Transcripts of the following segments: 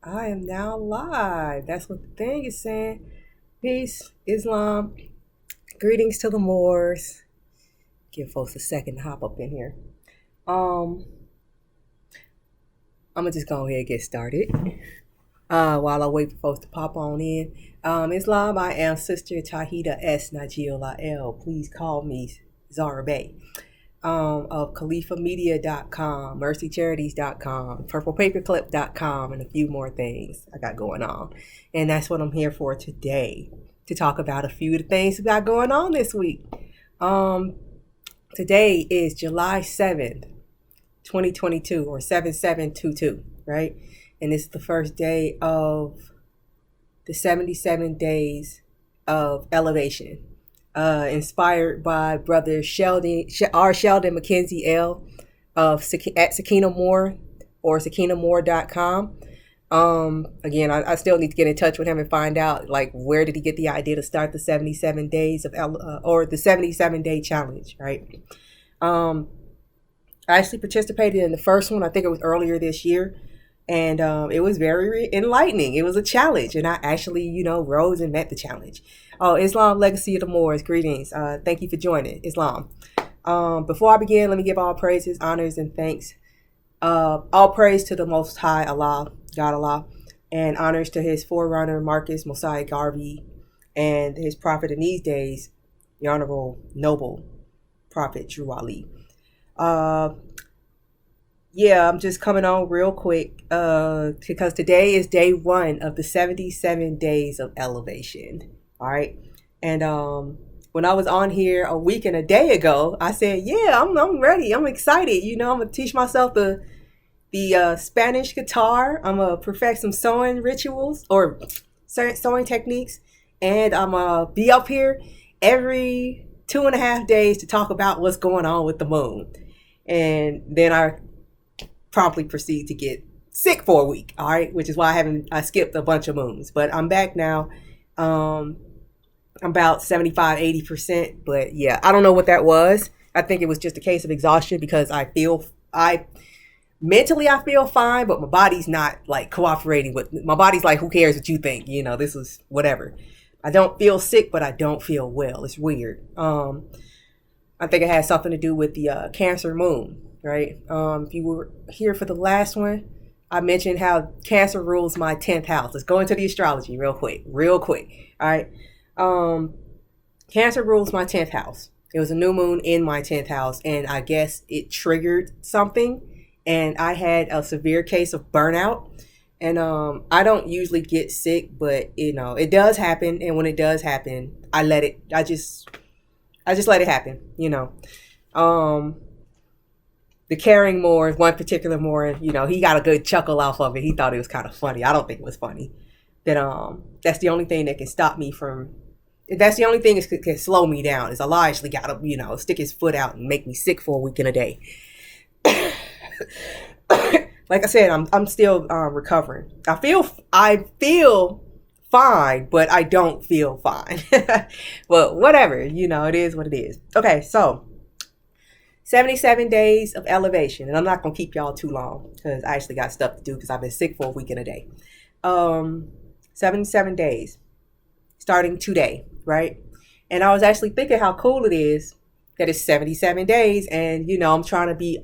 I am now live. That's what the thing is saying. Peace, Islam. Greetings to the Moors. Give folks a second to hop up in here. Um, I'm gonna just go ahead and get started. While I wait for folks to pop on in. Islam, I am Sister Tahida S. Najiola L. Please call me Zara Bay. Of ChalifaMedia.com, MercyCharities.com, PurplePaperClip.com, and a few more things I got going on. And that's what I'm here for today, to talk about a few of the things we got going on this week. Today is July 7th, 2022, or 7722, right? And it's the first day of the 77 days of El-Evation. Inspired by brother Sheldon McKenzie L of at Sakina Moore or SakinaMoore.com. Again, I still need to get in touch with him and find out like where did he get the idea to start the 77 days of or the 77 day challenge, right? I actually participated in the first one. I think it was earlier this year. And it was very enlightening. It was a challenge. And I actually, rose and met the challenge. Oh, Islam, Legacy of the Moors. Greetings. Thank you for joining, Islam. Before I begin, let me give all praises, honors, and thanks. All praise to the Most High Allah, God Allah, and honors to his forerunner, Marcus Mosiah Garvey, and his prophet in these days, the Honorable Noble Prophet Drew Ali. Yeah, I'm just coming on real quick because today is day one of the 77 days of El-Evation. All right. And when I was on here a week and a day ago, I said, yeah, I'm ready. I'm excited. I'm going to teach myself the Spanish guitar. I'm going to perfect some sewing rituals or sewing techniques. And I'm going to be up here every 2.5 days to talk about what's going on with the moon. And then I promptly proceed to get sick for a week, all right, which is why I skipped a bunch of moons, but I'm back now. I'm about 75-80%, but yeah, I don't know what that was. I think it was just a case of exhaustion because I mentally feel fine, but my body's not like cooperating with my body's like, who cares what you think, this is whatever. I don't feel sick, but I don't feel well. It's weird. I think it has something to do with the Cancer moon. Right. If you were here for the last one, I mentioned how Cancer rules my 10th house. Let's go into the astrology real quick. All right. Cancer rules my 10th house. It was a new moon in my 10th house, and I guess it triggered something. And I had a severe case of burnout. And I don't usually get sick, but it does happen. And when it does happen, I just let it happen. The caring Moor, one particular Moor, he got a good chuckle off of it. He thought it was kind of funny. I don't think it was funny. That's the only thing that can stop me from. That's the only thing that can slow me down. Is Allah actually got to, stick his foot out and make me sick for a week and a day. Like I said, I'm still recovering. I feel fine, but I don't feel fine. But whatever, it is what it is. Okay, so 77 days of El-Evation. And I'm not going to keep y'all too long because I actually got stuff to do because I've been sick for a week and a day. 77 days starting today, right? And I was actually thinking how cool it is that it's 77 days. And, I'm trying to be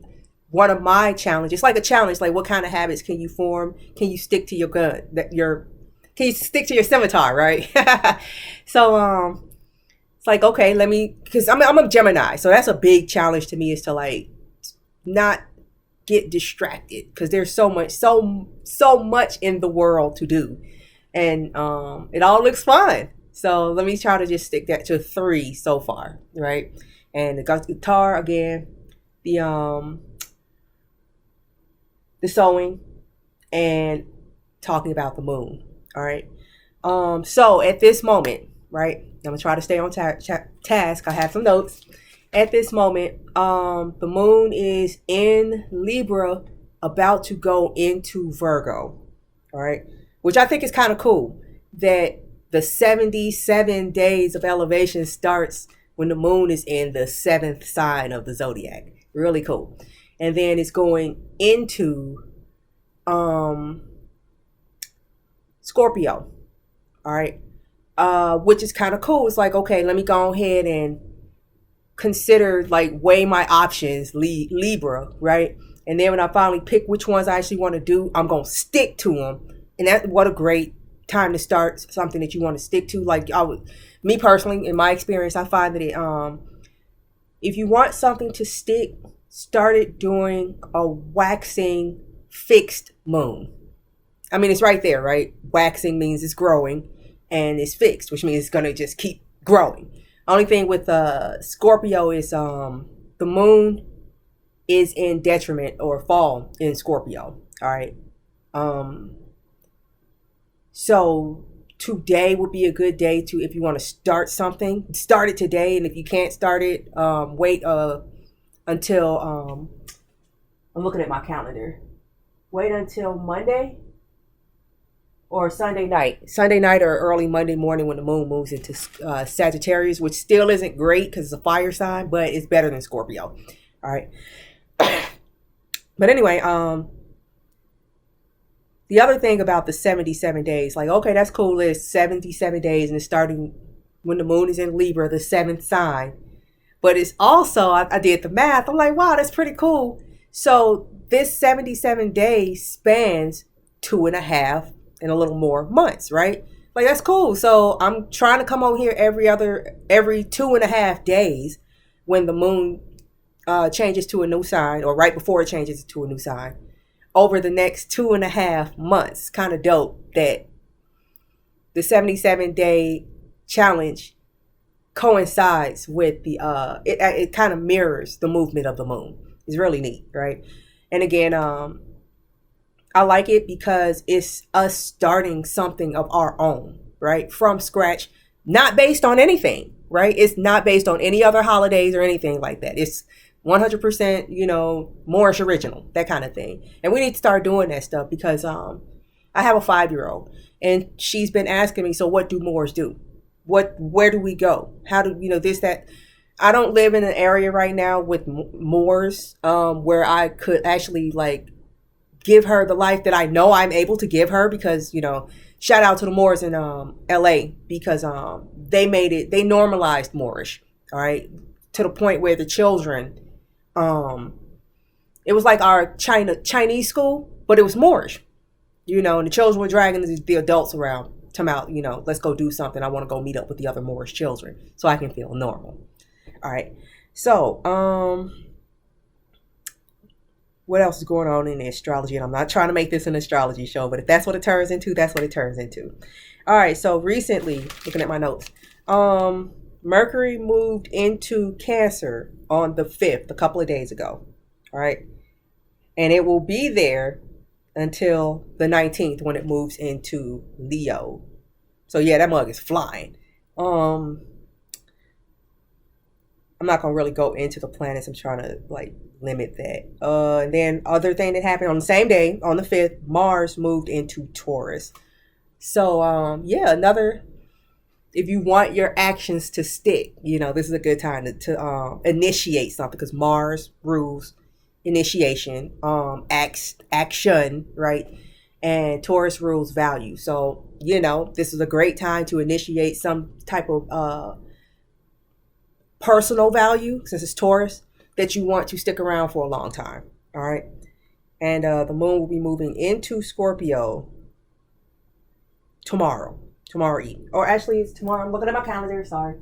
one of my challenges. It's like a challenge. Like, what kind of habits can you form? Can you stick to your gun? Can you stick to your scimitar, right? So, it's like, okay, because I'm a Gemini, so that's a big challenge to me is to like not get distracted because there's so much in the world to do, and it all looks fun. So let me try to just stick that to 3 so far, right? And the guitar again, the sewing, and talking about the moon. All right. So at this moment, right, I'm gonna try to stay on task. I have some notes. At this moment, the moon is in Libra, about to go into Virgo. All right, which I think is kind of cool that the 77 days of El-Evation starts when the moon is in the 7th sign of the zodiac. Really cool. And then it's going into Scorpio. All right. Which is kind of cool. It's like, okay, let me go ahead and consider, like, weigh my options, Libra, right? And then when I finally pick which ones I actually want to do, I'm going to stick to them. And that, what a great time to start something that you want to stick to. Like, me personally, in my experience, I find that if you want something to stick, start it during a waxing fixed moon. I mean, it's right there, right? Waxing means it's growing, and it's fixed, which means it's going to just keep growing. Only thing with Scorpio is the moon is in detriment or fall in Scorpio. All right. So today would be a good day to, if you want to start something, start it today. And if you can't start it, wait until I'm looking at my calendar. Wait until Monday or Sunday night or early Monday morning when the moon moves into Sagittarius, which still isn't great because it's a fire sign, but it's better than Scorpio. All right. But anyway, the other thing about the 77 days, like, okay, that's cool. It's 77 days and it's starting when the moon is in Libra, the seventh sign. But it's also, I did the math. I'm like, wow, that's pretty cool. So this 77 days spans 2.5 and a little more months, right? Like, that's cool. So I'm trying to come on here every 2.5 days when the moon changes to a new sign, or right before it changes to a new sign, over the next 2.5 months. Kind of dope that the 77-day challenge coincides with the it kind of mirrors the movement of the moon. It's really neat, right? And again, I like it because it's us starting something of our own, right? From scratch, not based on anything, right? It's not based on any other holidays or anything like that. It's 100%, Moorish original, that kind of thing. And we need to start doing that stuff because I have a 5-year-old and she's been asking me, so what do Moors do? Where do we go? How do, this, that. I don't live in an area right now with Moors where I could actually, like, give her the life that I know I'm able to give her because, shout out to the Moors in LA because they normalized Moorish, all right, to the point where the children, it was like our Chinese school, but it was Moorish, and the children were dragging the adults around, come out, let's go do something. I want to go meet up with the other Moorish children so I can feel normal. All right. So, what else is going on in astrology? And I'm not trying to make this an astrology show, but if that's what it turns into, that's what it turns into. All right. So recently, looking at my notes, Mercury moved into Cancer on the 5th, a couple of days ago. All right. And it will be there until the 19th when it moves into Leo. So yeah, that mug is flying. I'm not going to really go into the planets. I'm trying to, like, limit that. And then other thing that happened on the same day, on the 5th, Mars moved into Taurus. So, yeah, if you want your actions to stick, this is a good time to initiate something because Mars rules initiation, action, right? And Taurus rules value. So, this is a great time to initiate some type of personal value, since it's Taurus, that you want to stick around for a long time. All right. And the moon will be moving into Scorpio tomorrow evening. Or actually, it's tomorrow. I'm looking at my calendar. Sorry.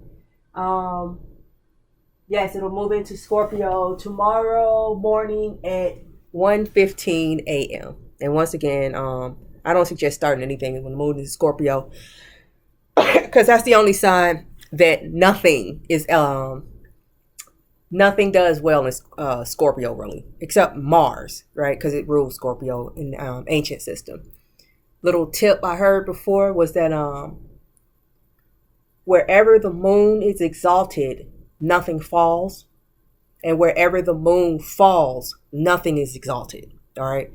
Yes, it'll move into Scorpio tomorrow morning at 1:15 a.m. And once again, I don't suggest starting anything when the moon is Scorpio because that's the only sign that nothing does well in Scorpio, really, except Mars, right? Because it rules Scorpio in the ancient system. Little tip I heard before was that wherever the moon is exalted, nothing falls. And wherever the moon falls, nothing is exalted, all right?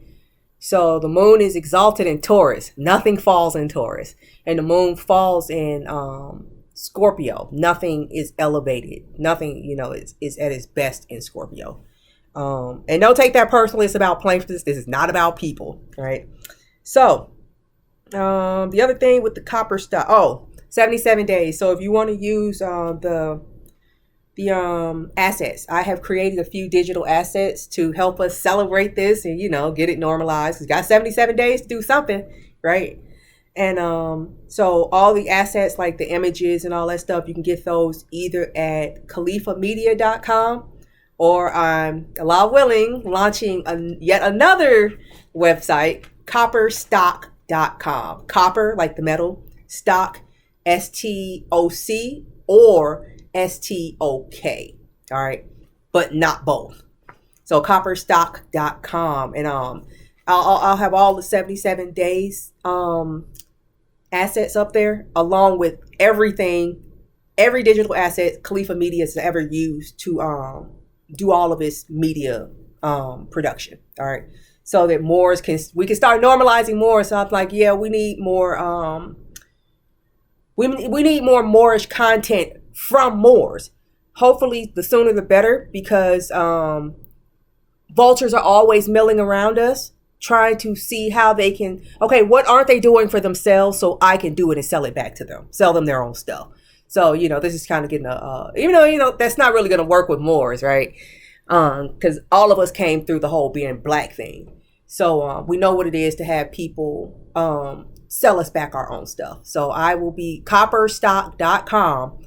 So the moon is exalted in Taurus. Nothing falls in Taurus. And the moon falls in Scorpio. Nothing is elevated. Nothing, is at its best in Scorpio. And don't take that personally. It's about planes. This is not about people, right? So The other thing with the copper stock, 77 days. So if you want to use the assets, I have created a few digital assets to help us celebrate this and get it normalized. We got 77 days to do something, right? And so all the assets like the images and all that stuff, you can get those either at khalifamedia.com, or I'm, Allah willing, launching yet another website, copperstock.com. Copper, like the metal, stock, STOC, or STOK. All right, but not both. So copperstock.com, and I'll have all the 77 days assets up there, along with everything, every digital asset Khalifa Media has ever used to do all of its media production. All right, so that we can start normalizing more. So I'm like, yeah, we need more. We need more Moorish content from Moors. Hopefully, the sooner the better, because vultures are always milling around us, trying to see how they can, okay, what aren't they doing for themselves so I can do it and sell it back to them, sell them their own stuff. So, this is kind of getting even though, that's not really going to work with Moors, right? Because all of us came through the whole being black thing. So we know what it is to have people sell us back our own stuff. So I will be copperstock.com.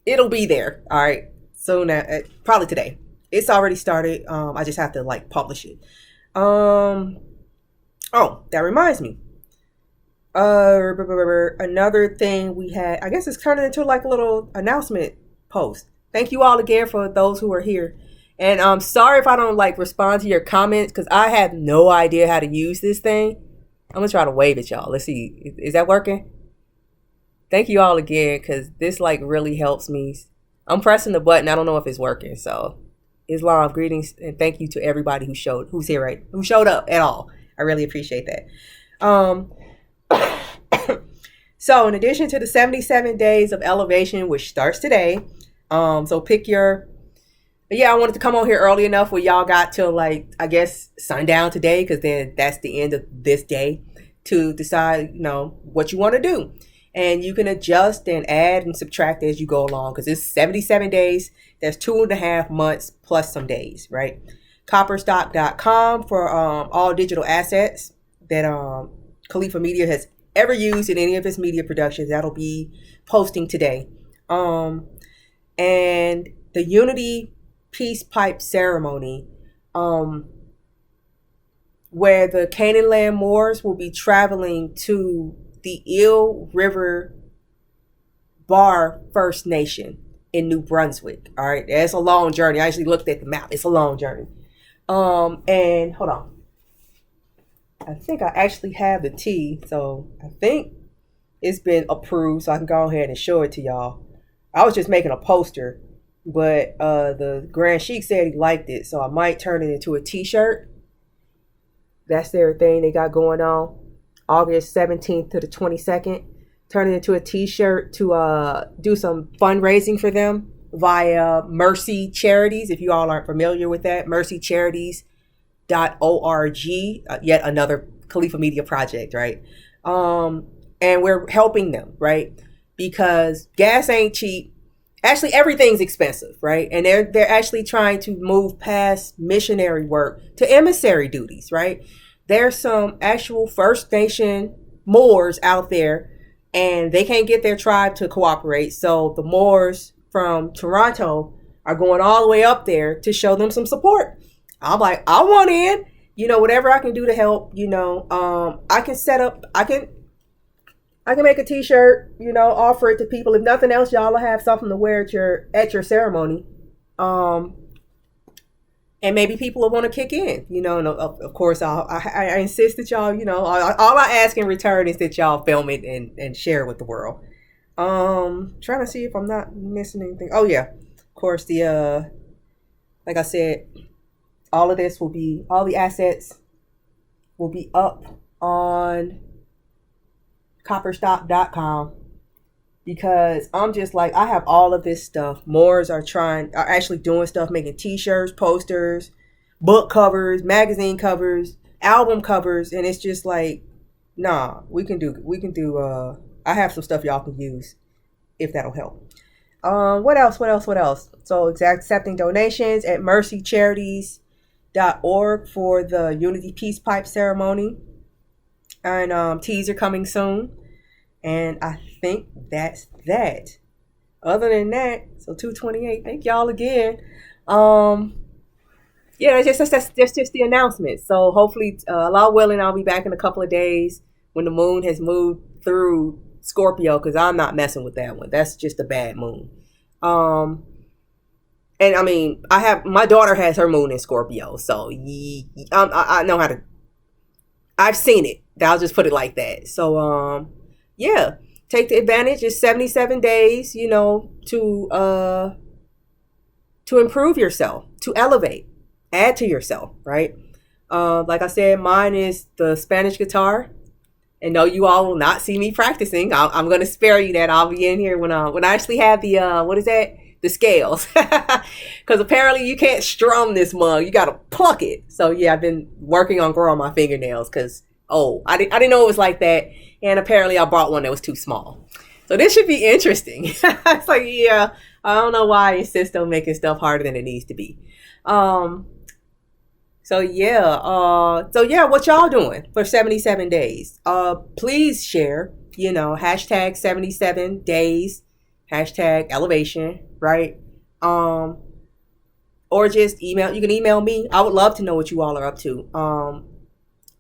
It'll be there. All right. So now, probably today. It's already started. I just have to publish it. Oh, that reminds me. Another thing we had, I guess it's turning into a little announcement post. Thank you all again for those who are here. And I'm sorry if I don't respond to your comments, because I have no idea how to use this thing. I'm going to try to wave at y'all. Let's see. Is that working? Thank you all again, because this really helps me. I'm pressing the button. I don't know if it's working. So Islam, greetings, and thank you to everybody who showed up at all. I really appreciate that. So in addition to the 77 days of elevation, which starts today, so pick your, I wanted to come on here early enough where y'all got till I guess sundown today, because then that's the end of this day to decide, what you want to do. And you can adjust and add and subtract as you go along, because it's 77 days. That's 2.5 months plus some days, right? Copperstock.com for all digital assets that Khalifa Media has ever used in any of its media productions. That'll be posting today. And the Unity Peace Pipe Ceremony, where the Canaan Land Moors will be traveling to the Eel River Bar First Nation in New Brunswick. All right, it's a long journey. I actually looked at the map. It's a long journey. And hold on. I think I actually have the tea, so I think it's been approved, so I can go ahead and show it to y'all. I was just making a poster, but the Grand Sheik said he liked it, so I might turn it into a t-shirt. That's their thing they got going on. August 17th to the 22nd. Turn it into a t-shirt to do some fundraising for them via Mercy Charities. If you all aren't familiar with that, mercycharities.org, yet another Khalifa Media project, right? And we're helping them, right? Because gas ain't cheap. Actually, everything's expensive, right? And they're actually trying to move past missionary work to emissary duties, right? There's some actual First Nation Moors out there, and they can't get their tribe to cooperate. So the Moors from Toronto are going all the way up there to show them some support. I'm like, I want in, whatever I can do to help, I can set up, I can make a t-shirt, offer it to people. If nothing else, y'all will have something to wear at your ceremony. And maybe people will want to kick in, and of course, I insist that y'all, all I ask in return is that y'all film it and share it with the world. Trying to see if I'm not missing anything. Oh yeah, of course, like I said, all the assets will be up on copperstock.com, because I'm just I have all of this stuff. Moors are actually doing stuff, making t-shirts, posters, book covers, magazine covers, album covers, and it's just Nah, I have some stuff y'all can use if that'll help. What else? What else? What else? So accepting donations at mercycharities.org for the Unity Peace Pipe ceremony. And teas are coming soon. And I think that's that. Other than that, so 228. Thank y'all again. Um, yeah, that's just the announcement. So hopefully, Allah willing, I'll be back in a couple of days when the moon has moved through Scorpio, because I'm not messing with that one. That's just a bad moon. Um, and I mean, I have my daughter has her moon in Scorpio, so I know how to. I've seen it. I'll just put it like that. So yeah, take the advantage. It's 77 days, to improve yourself, to elevate, add to yourself, right? Like I said, mine is the Spanish guitar. And no, you all will not see me practicing. I'm going to spare you that. I'll be in here when I actually have the what is that? The scales, because apparently you can't strum this mug. You got to pluck it. So yeah, I've been working on growing my fingernails because I didn't know it was like that, and apparently I bought one that was too small. So this should be interesting. It's like, yeah, I don't know why I insist on making stuff harder than it needs to be. So yeah, what y'all doing for 77 days? Please share, hashtag 77 days, hashtag elevation, right? Or just email. You can email me. I would love to know what you all are up to.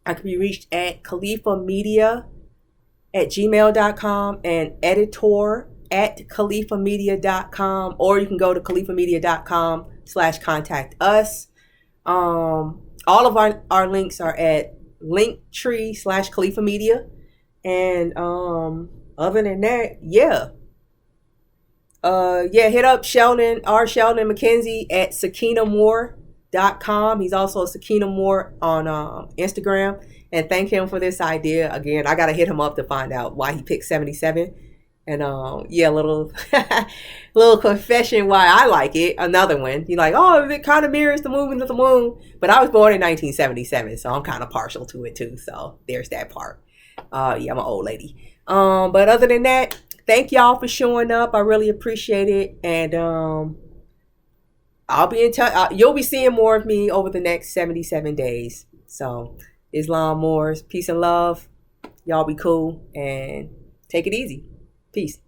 I can be reached at khalifamedia@gmail.com and editor@khalifamedia.com, or you can go to khalifamedia.com/contact us. All of our links are at linktree/Khalifa Media. And other than that, yeah. Hit up Sheldon McKenzie at SakinaMoore.com. He's also Sakina Moore on Instagram. And thank him for this idea. Again, I gotta hit him up to find out why he picked 77. And little little confession why I like it. Another one. You're like, oh, it kind of mirrors the movement of the moon. But I was born in 1977, so I'm kind of partial to it too. So there's that part. I'm an old lady. But other than that, thank y'all for showing up. I really appreciate it. And I'll be in touch. You'll be seeing more of me over the next 77 days. So Islam Moors, peace and love. Y'all be cool and take it easy. Peace.